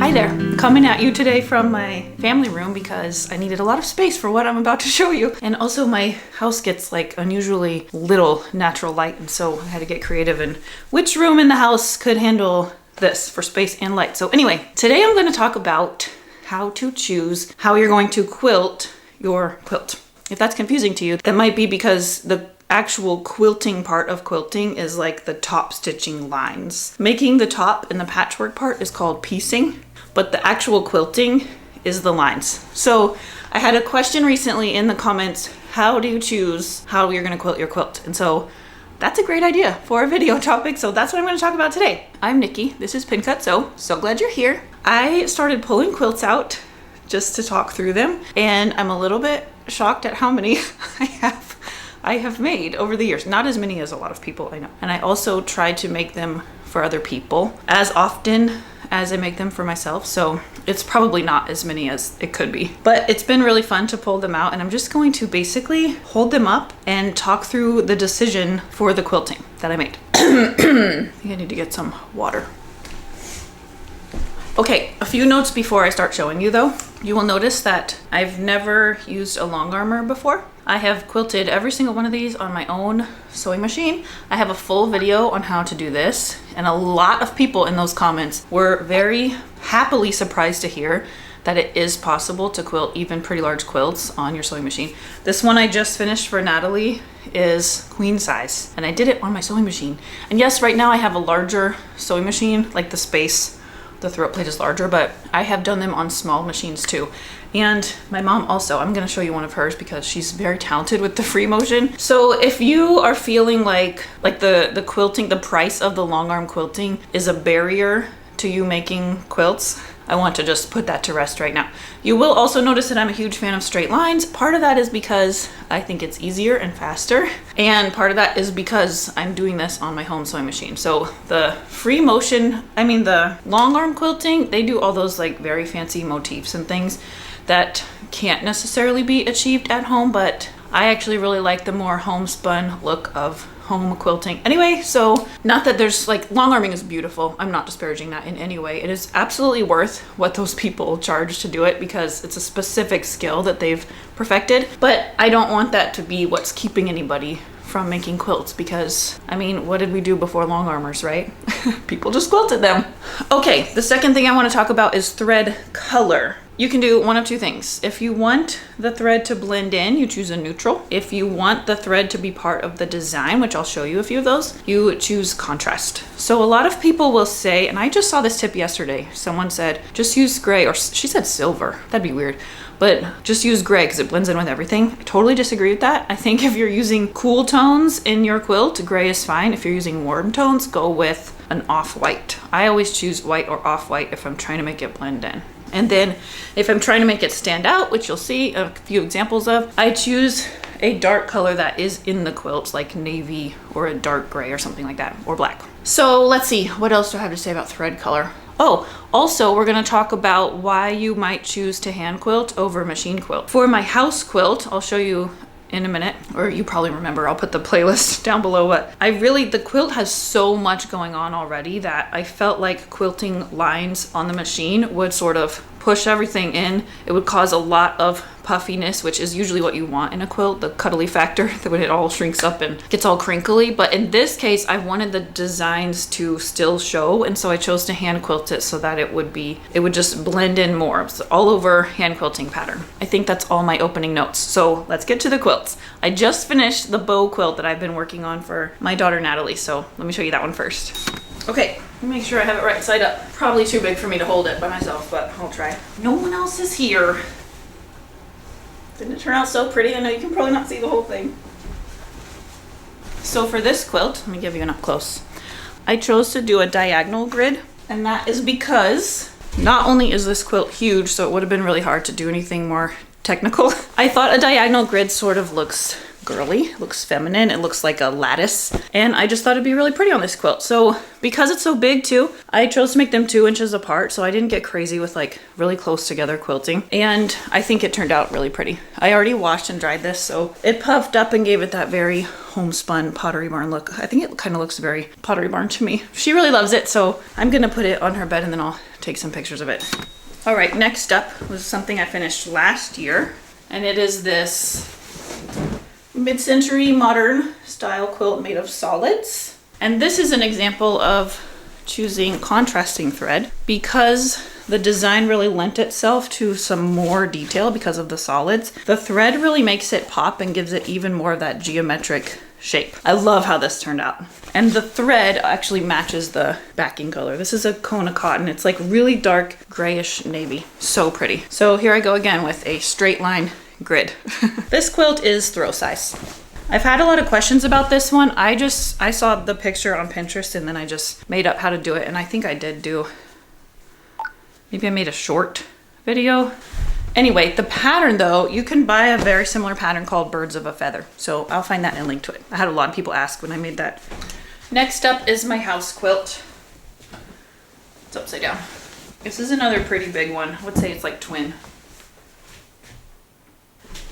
Hi there, coming at you today from my family room because I needed a lot of space for what I'm about to show you. And also my house gets like unusually little natural light, and so I had to get creative in which room in the house could handle this for space and light. So anyway, today I'm going to talk about how to choose how you're going to quilt your quilt. If that's confusing to you, that might be because the actual quilting part of quilting is like the top stitching lines. Making the top and the patchwork part is called piecing, but the actual quilting is the lines. So I had a question recently in the comments, how do you choose how you're gonna quilt your quilt? And so that's a great idea for a video topic, so that's what I'm gonna talk about today. I'm Nikki, this is Pin Cut So glad you're here. I started pulling quilts out just to talk through them, and I'm a little bit shocked at how many I have made over the years. Not as many as a lot of people I know. And I also try to make them for other people as often as I make them for myself. So it's probably not as many as it could be. But it's been really fun to pull them out, and I'm just going to basically hold them up and talk through the decision for the quilting that I made. I think I need to get some water. Okay, a few notes before I start showing you though. You will notice that I've never used a long armor before. I have quilted every single one of these on my own sewing machine. I have a full video on how to do this, and a lot of people in those comments were very happily surprised to hear that it is possible to quilt even pretty large quilts on your sewing machine. This one I just finished for Natalie is queen size, and I did it on my sewing machine. And yes, right now I have a larger sewing machine, like the throat plate is larger, but I have done them on small machines too. And my mom also, I'm gonna show you one of hers because she's very talented with the free motion. So if you are feeling like the quilting, the price of the long arm quilting is a barrier to you making quilts, I want to just put that to rest right now. You will also notice that I'm a huge fan of straight lines. Part of that is because I think it's easier and faster. And part of that is because I'm doing this on my home sewing machine. So the free motion, the long arm quilting, they do all those like very fancy motifs and things that can't necessarily be achieved at home, but I actually really like the more homespun look of home quilting. Anyway, so not that there's long arming is beautiful. I'm not disparaging that in any way. It is absolutely worth what those people charge to do it because it's a specific skill that they've perfected. But I don't want that to be what's keeping anybody from making quilts because, what did we do before long armors, right? People just quilted them. Okay, the second thing I want to talk about is thread color. You can do one of two things. If you want the thread to blend in, you choose a neutral. If you want the thread to be part of the design, which I'll show you a few of those, you choose contrast. So a lot of people will say, and I just saw this tip yesterday, someone said, just use gray, or she said silver, that'd be weird, but just use gray because it blends in with everything. I totally disagree with that. I think if you're using cool tones in your quilt, gray is fine. If you're using warm tones, go with an off-white. I always choose white or off-white if I'm trying to make it blend in. And then if I'm trying to make it stand out, which you'll see a few examples of, I choose a dark color that is in the quilt, like navy or a dark gray or something like that, or black. So let's see, what else do I have to say about thread color? Oh, also we're gonna talk about why you might choose to hand quilt over machine quilt. For my house quilt, I'll show you in a minute, or you probably remember, I'll put the playlist down below, but the quilt has so much going on already that I felt like quilting lines on the machine would sort of push everything in. It would cause a lot of puffiness, which is usually what you want in a quilt, the cuddly factor, that when it all shrinks up and gets all crinkly. But in this case, I wanted the designs to still show, and so I chose to hand quilt it so that it would just blend in more. It's all over hand quilting pattern. I think that's all my opening notes. So let's get to the quilts. I just finished the bow quilt that I've been working on for my daughter Natalie, so let me show you that one first. Okay, let me make sure I have it right side up. Probably too big for me to hold it by myself, but I'll try. No one else is here. Didn't it turn out so pretty? I know you can probably not see the whole thing. So for this quilt, let me give you an up close. I chose to do a diagonal grid, and that is because not only is this quilt huge, so it would have been really hard to do anything more technical. I thought a diagonal grid sort of looks girly, looks feminine, it looks like a lattice, and I just thought it'd be really pretty on this quilt. So because it's so big too, I chose to make them 2 inches apart, so I didn't get crazy with really close together quilting, and I think it turned out really pretty. I already washed and dried this, so it puffed up and gave it that very homespun Pottery Barn look. I think it kind of looks very Pottery Barn to me. She really loves it, so I'm gonna put it on her bed and then I'll take take some pictures of it. All right, next up was something I finished last year, and it is this mid-century modern style quilt made of solids. And this is an example of choosing contrasting thread because the design really lent itself to some more detail because of the solids. The thread really makes it pop and gives it even more of that geometric shape. I love how this turned out. And the thread actually matches the backing color. This is a Kona cotton. It's like really dark grayish navy. So pretty. So here I go again with a straight line grid. This quilt is throw size. I've had a lot of questions about this one. I saw the picture on Pinterest and then I just made up how to do it. And I think I did do, maybe I made a short video. Anyway, the pattern though, you can buy a very similar pattern called Birds of a Feather. So I'll find that and link to it. I had a lot of people ask when I made that. Next up is my house quilt. It's upside down. This is another pretty big one. I would say it's like twin.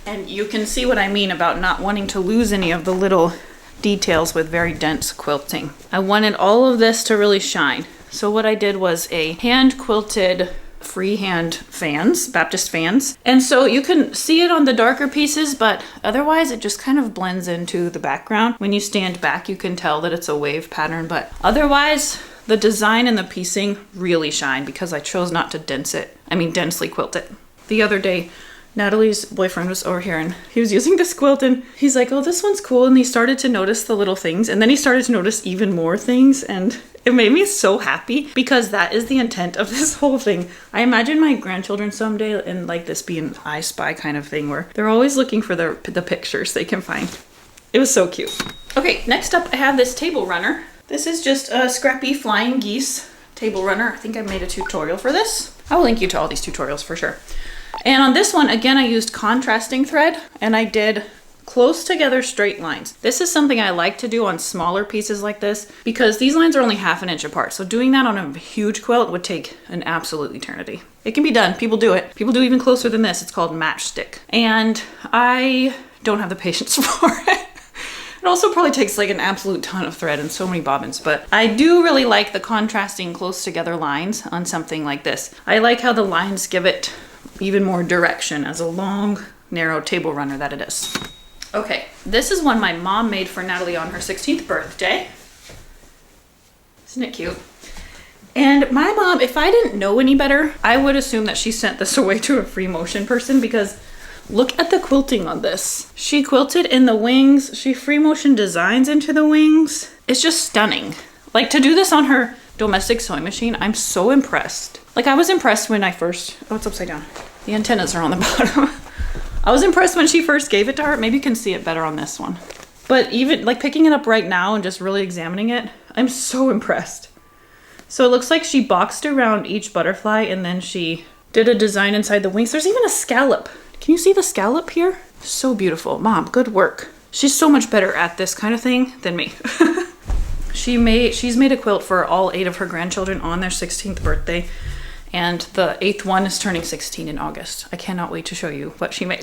And you can see what I mean about not wanting to lose any of the little details with very dense quilting. I wanted all of this to really shine. So what I did was a hand quilted freehand fans, Baptist fans. And so you can see it on the darker pieces, but otherwise it just kind of blends into the background. When you stand back, you can tell that it's a wave pattern, but otherwise the design and the piecing really shine because I chose not to densely quilt it. The other day, Natalie's boyfriend was over here and he was using this quilt and he's like, oh, this one's cool. And he started to notice the little things and then he started to notice even more things. And it made me so happy because that is the intent of this whole thing. I imagine my grandchildren someday and like this be an I Spy kind of thing where they're always looking for the pictures they can find. It was so cute. Okay, next up I have this table runner. This is just a scrappy flying geese table runner. I think I made a tutorial for this. I will link you to all these tutorials for sure. And on this one, again, I used contrasting thread and I did close together straight lines. This is something I like to do on smaller pieces like this because these lines are only 1/2 inch apart. So doing that on a huge quilt would take an absolute eternity. It can be done. People do it. People do even closer than this. It's called matchstick. And I don't have the patience for it. It also probably takes like an absolute ton of thread and so many bobbins, but I do really like the contrasting close together lines on something like this. I like how the lines give it even more direction as a long, narrow table runner that it is. Okay, this is one my mom made for Natalie on her 16th birthday. Isn't it cute? And my mom, if I didn't know any better, I would assume that she sent this away to a free motion person because look at the quilting on this. She quilted in the wings. She free motion designs into the wings. It's just stunning. Like to do this on her domestic sewing machine, I'm so impressed. Like I was impressed when I first, oh, it's upside down. The antennas are on the bottom. I was impressed when she first gave it to her. Maybe you can see it better on this one. But even like picking it up right now and just really examining it, I'm so impressed. So it looks like she boxed around each butterfly and then she did a design inside the wings. There's even a scallop. Can you see the scallop here? So beautiful. Mom, good work. She's so much better at this kind of thing than me. She's made a quilt for all 8 of her grandchildren on their 16th birthday. And the 8th one is turning 16 in August. I cannot wait to show you what she made.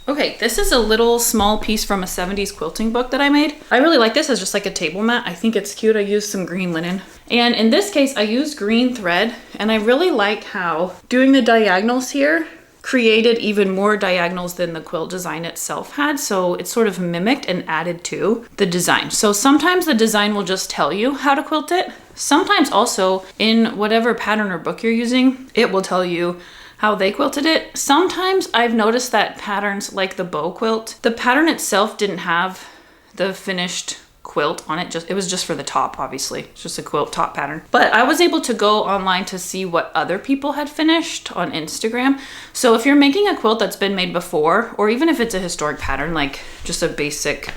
Okay, this is a little small piece from a 70s quilting book that I made. I really like this as just like a table mat. I think it's cute. I used some green linen. And in this case, I used green thread. And I really like how doing the diagonals here created even more diagonals than the quilt design itself had. So it sort of mimicked and added to the design. So sometimes the design will just tell you how to quilt it. Sometimes also in whatever pattern or book you're using, it will tell you how they quilted it. Sometimes I've noticed that patterns like the bow quilt, the pattern itself didn't have the finished quilt on it. It was just for the top, obviously. It's just a quilt top pattern. But I was able to go online to see what other people had finished on Instagram. So if you're making a quilt that's been made before, or even if it's a historic pattern, like just a basic,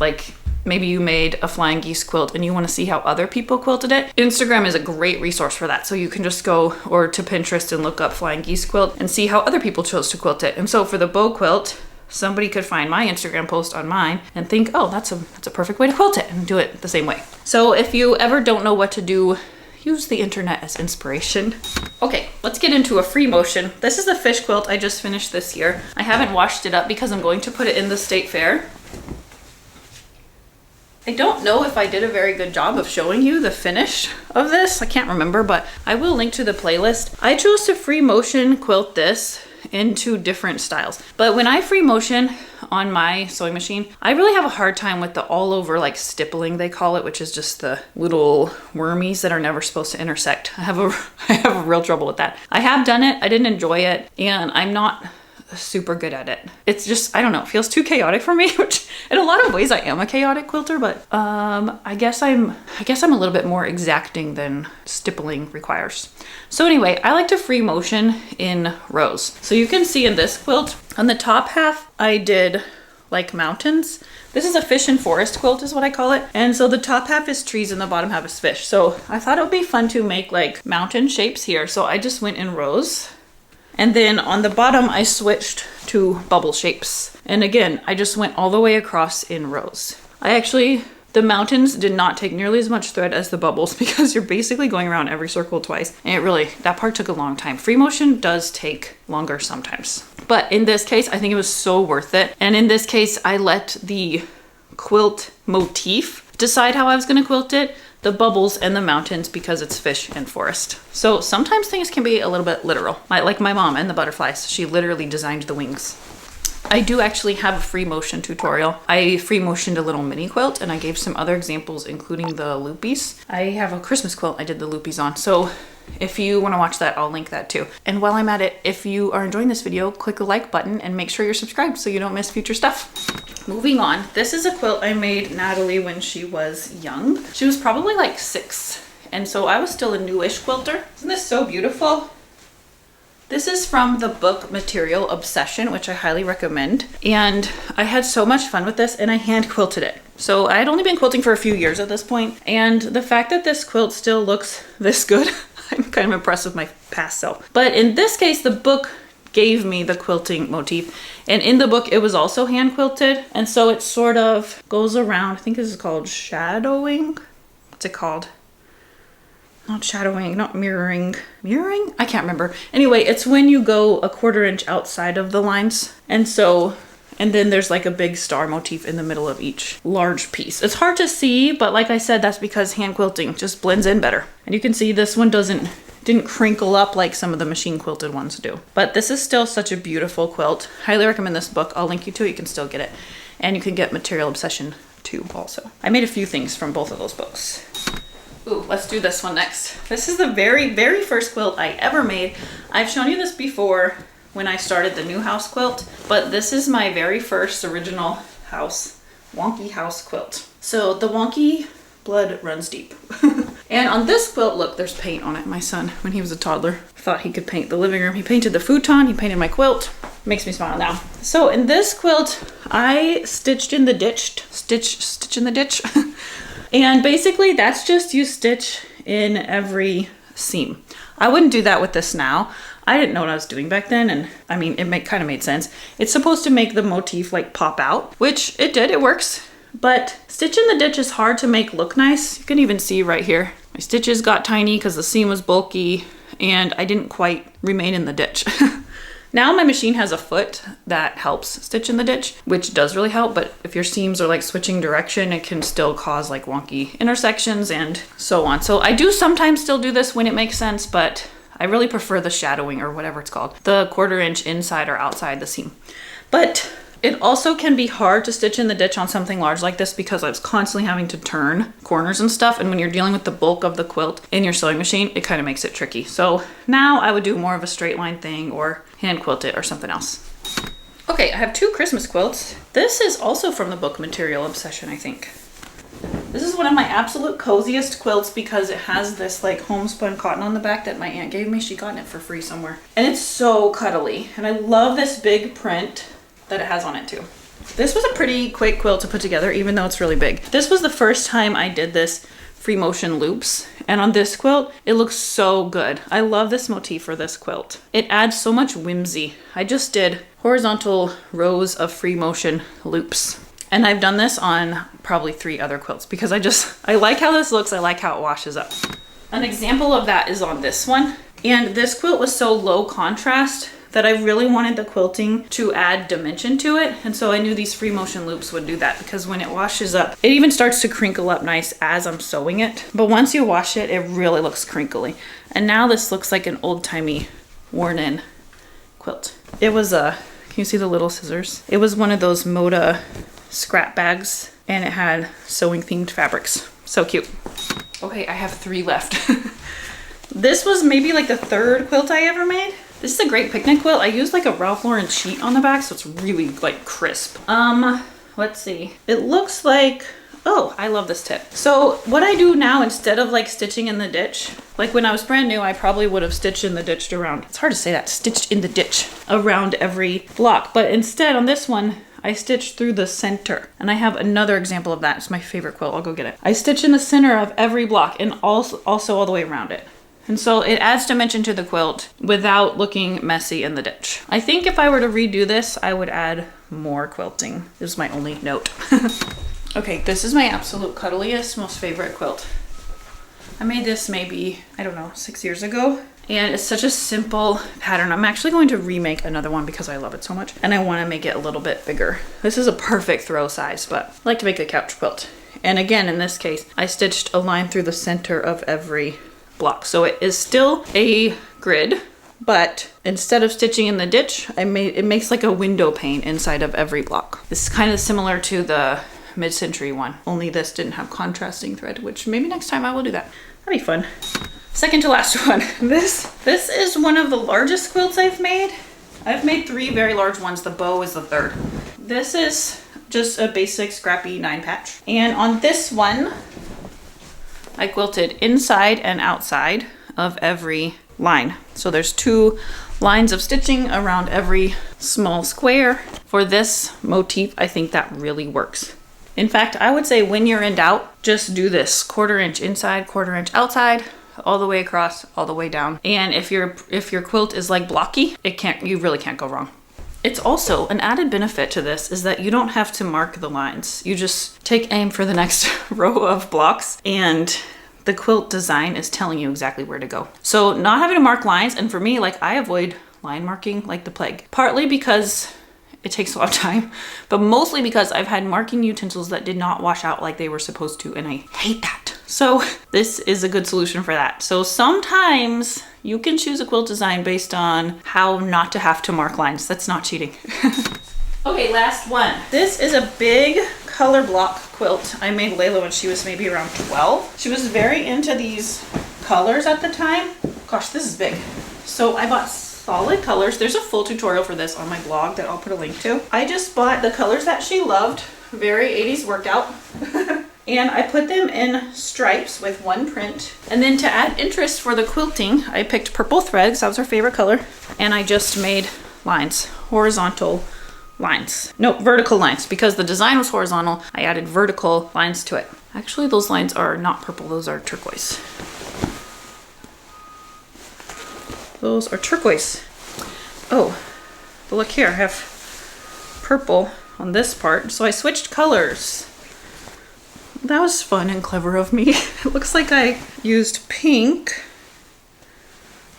like maybe you made a flying geese quilt and you want to see how other people quilted it, Instagram is a great resource for that. So you can just go or to Pinterest and look up flying geese quilt and see how other people chose to quilt it. And so for the bow quilt, somebody could find my Instagram post on mine and think, oh, that's a perfect way to quilt it, and do it the same way. So if you ever don't know what to do, use the internet as inspiration. Okay, let's get into a free motion. This is the fish quilt I just finished this year. I haven't washed it up because I'm going to put it in the state fair. I don't know if I did a very good job of showing you the finish of this. I can't remember, but I will link to the playlist. I chose to free motion quilt this into different styles. But when I free motion on my sewing machine, I really have a hard time with the all over like stippling they call it, which is just the little wormies that are never supposed to intersect. I have a real trouble with that. I have done it, I didn't enjoy it, and I'm not super good at it. It's just, I don't know, it feels too chaotic for me, which in a lot of ways I am a chaotic quilter, but I guess I'm a little bit more exacting than stippling requires. So anyway, I like to free motion in rows. So you can see in this quilt, on the top half, I did like mountains. This is a fish and forest quilt is what I call it. And so the top half is trees and the bottom half is fish. So I thought it would be fun to make like mountain shapes here. So I just went in rows. And then on the bottom, I switched to bubble shapes. And again, I just went all the way across in rows. The mountains did not take nearly as much thread as the bubbles because you're basically going around every circle twice. And that part took a long time. Free motion does take longer sometimes. But in this case, I think it was so worth it. And in this case, I let the quilt motif decide how I was gonna quilt it. The bubbles and the mountains because it's fish and forest. So sometimes things can be a little bit literal. Like my mom and the butterflies, she literally designed the wings. I do actually have a free motion tutorial. I free motioned a little mini quilt and I gave some other examples, including the loopies. I have a Christmas quilt I did the loopies on. So if you want to watch that, I'll link that too. And while I'm at it, if you are enjoying this video, click the like button and make sure you're subscribed so you don't miss future stuff. Moving on, this is a quilt I made Natalie when she was young. She was probably like 6. And so I was still a newish quilter. Isn't this so beautiful? This is from the book Material Obsession, which I highly recommend. And I had so much fun with this and I hand quilted it. So I had only been quilting for a few years at this point, and the fact that this quilt still looks this good, I'm kind of impressed with my past self. But in this case, the book gave me the quilting motif, and in the book it was also hand quilted, and so it sort of goes around. I think this is called shadowing. What's it called? Not shadowing, not mirroring. Mirroring? I can't remember. Anyway, it's when you go a 1/4 inch outside of the lines. And then there's like a big star motif in the middle of each large piece. It's hard to see, but like I said, that's because hand quilting just blends in better. And you can see this one didn't crinkle up like some of the machine quilted ones do. But this is still such a beautiful quilt. Highly recommend this book. I'll link you to it. You can still get it. And you can get Material Obsession too also. I made a few things from both of those books. Ooh, let's do this one next. This is the very, very first quilt I ever made. I've shown you this before when I started the new house quilt, but this is my very first original wonky house quilt. So the wonky blood runs deep. And on this quilt, look, there's paint on it. My son, when he was a toddler, thought he could paint the living room. He painted the futon, he painted my quilt. Makes me smile now. So in this quilt, I stitched in the ditch. Stitch in the ditch. And basically that's just you stitch in every seam. I wouldn't do that with this now. I didn't know what I was doing back then, and I mean, it kind of made sense. It's supposed to make the motif like pop out, which it did, it works. But stitch in the ditch is hard to make look nice. You can even see right here. My stitches got tiny because the seam was bulky and I didn't quite remain in the ditch. Now my machine has a foot that helps stitch in the ditch, which does really help, but if your seams are like switching direction, it can still cause like wonky intersections and so on. So I do sometimes still do this when it makes sense, but I really prefer the shadowing or whatever it's called, the 1/4 inch inside or outside the seam. But it also can be hard to stitch in the ditch on something large like this because I was constantly having to turn corners and stuff. And when you're dealing with the bulk of the quilt in your sewing machine, it kind of makes it tricky. So now I would do more of a straight line thing or hand quilt it or something else. Okay, I have 2 Christmas quilts. This is also from the book Material Obsession, I think. This is one of my absolute coziest quilts because it has this like homespun cotton on the back that my aunt gave me. She got it for free somewhere. And it's so cuddly. And I love this big print that it has on it too. This was a pretty quick quilt to put together, even though it's really big. This was the first time I did this free motion loops. And on this quilt, it looks so good. I love this motif for this quilt. It adds so much whimsy. I just did horizontal rows of free motion loops. And I've done this on probably 3 other quilts because I like how this looks. I like how it washes up. An example of that is on this one. And this quilt was so low contrast that I really wanted the quilting to add dimension to it. And so I knew these free motion loops would do that, because when it washes up, it even starts to crinkle up nice as I'm sewing it. But once you wash it, it really looks crinkly. And now this looks like an old-timey, worn-in quilt. It was can you see the little scissors? It was one of those Moda scrap bags, and it had sewing themed fabrics. So cute. Okay, I have 3 left. This was maybe like the 3rd quilt I ever made. This is a great picnic quilt. I used like a Ralph Lauren sheet on the back, so it's really like crisp. Let's see. It looks like, oh, I love this tip. So what I do now, instead of like stitching in the ditch, like when I was brand new, I probably would have stitched in the ditch around, it's hard to say that, stitched in the ditch around every block. But instead on this one, I stitched through the center. And I have another example of that. It's my favorite quilt. I'll go get it. I stitch in the center of every block and also all the way around it. And so it adds dimension to the quilt without looking messy in the ditch. I think if I were to redo this, I would add more quilting. This is my only note. Okay, this is my absolute cuddliest, most favorite quilt. I made this maybe, I don't know, 6 years ago. And it's such a simple pattern. I'm actually going to remake another one because I love it so much. And I want to make it a little bit bigger. This is a perfect throw size, but I like to make a couch quilt. And again, in this case, I stitched a line through the center of every block. So it is still a grid, but instead of stitching in the ditch, it makes like a window pane inside of every block. This is kind of similar to the mid-century one, only this didn't have contrasting thread, which maybe next time I will do that. That'd be fun. Second to last one. This is one of the largest quilts I've made. I've made 3 very large ones. The bow is the 3rd. This is just a basic scrappy 9-patch. And on this one, I quilted inside and outside of every line. So there's 2 lines of stitching around every small square. For this motif, I think that really works. In fact, I would say when you're in doubt, just do this 1/4 inch inside, 1/4 inch outside, all the way across, all the way down. And if your quilt is like blocky, you really can't go wrong. It's also an added benefit to this is that you don't have to mark the lines. You just take aim for the next row of blocks and the quilt design is telling you exactly where to go. So not having to mark lines, and for me, like I avoid line marking like the plague. Partly because it takes a lot of time, but mostly because I've had marking utensils that did not wash out like they were supposed to, and I hate that. So this is a good solution for that. So sometimes you can choose a quilt design based on how not to have to mark lines. That's not cheating. Okay, last one. This is a big color block quilt I made Layla when she was maybe around 12. She was very into these colors at the time. Gosh, this is big. So I bought solid colors. There's a full tutorial for this on my blog that I'll put a link to. I just bought the colors that she loved, very 80s workout. And I put them in stripes with 1 print. And then to add interest for the quilting, I picked purple thread because that was her favorite color. And I just made lines, horizontal lines. No, vertical lines, because the design was horizontal. I added vertical lines to it. Actually, those lines are not purple, those are turquoise. Those are turquoise. Oh, but look here, I have purple on this part. So I switched colors. That was fun and clever of me. It looks like I used pink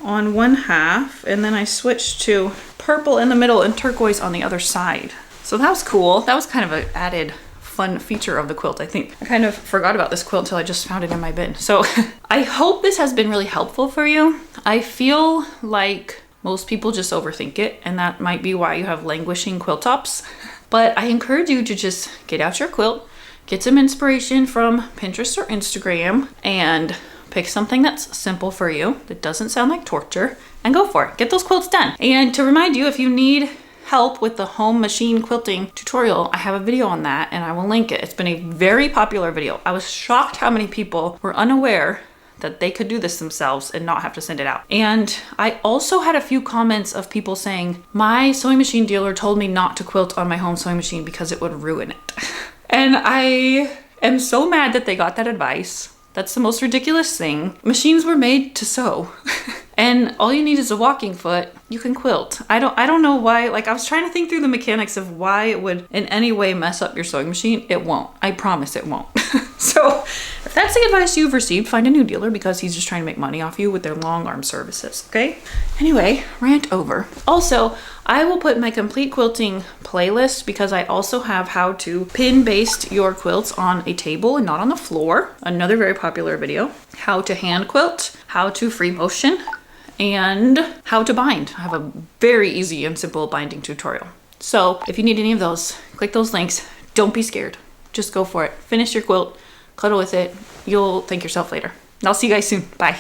on 1/2, and then I switched to purple in the middle and turquoise on the other side. So that was cool. That was kind of an added fun feature of the quilt, I think. I kind of forgot about this quilt until I just found it in my bin. So I hope this has been really helpful for you. I feel like most people just overthink it, and that might be why you have languishing quilt tops. But I encourage you to just get out your quilt, get some inspiration from Pinterest or Instagram, and pick something that's simple for you, that doesn't sound like torture, and go for it. Get those quilts done. And to remind you, if you need help with the home machine quilting tutorial, I have a video on that and I will link it. It's been a very popular video. I was shocked how many people were unaware that they could do this themselves and not have to send it out. And I also had a few comments of people saying, my sewing machine dealer told me not to quilt on my home sewing machine because it would ruin it. And I am so mad that they got that advice. That's the most ridiculous thing. Machines were made to sew. And all you need is a walking foot. You can quilt. I don't know why, like I was trying to think through the mechanics of why it would in any way mess up your sewing machine. It won't. I promise it won't. So If that's the advice you've received, find a new dealer because he's just trying to make money off you with their long arm services, okay? Anyway, rant over. Also, I will put my complete quilting playlist because I also have how to pin baste your quilts on a table and not on the floor. Another very popular video. How to hand quilt, how to free motion, and how to bind. I have a very easy and simple binding tutorial. So if you need any of those, click those links. Don't be scared. Just go for it. Finish your quilt, cuddle with it. You'll thank yourself later. And I'll see you guys soon. Bye.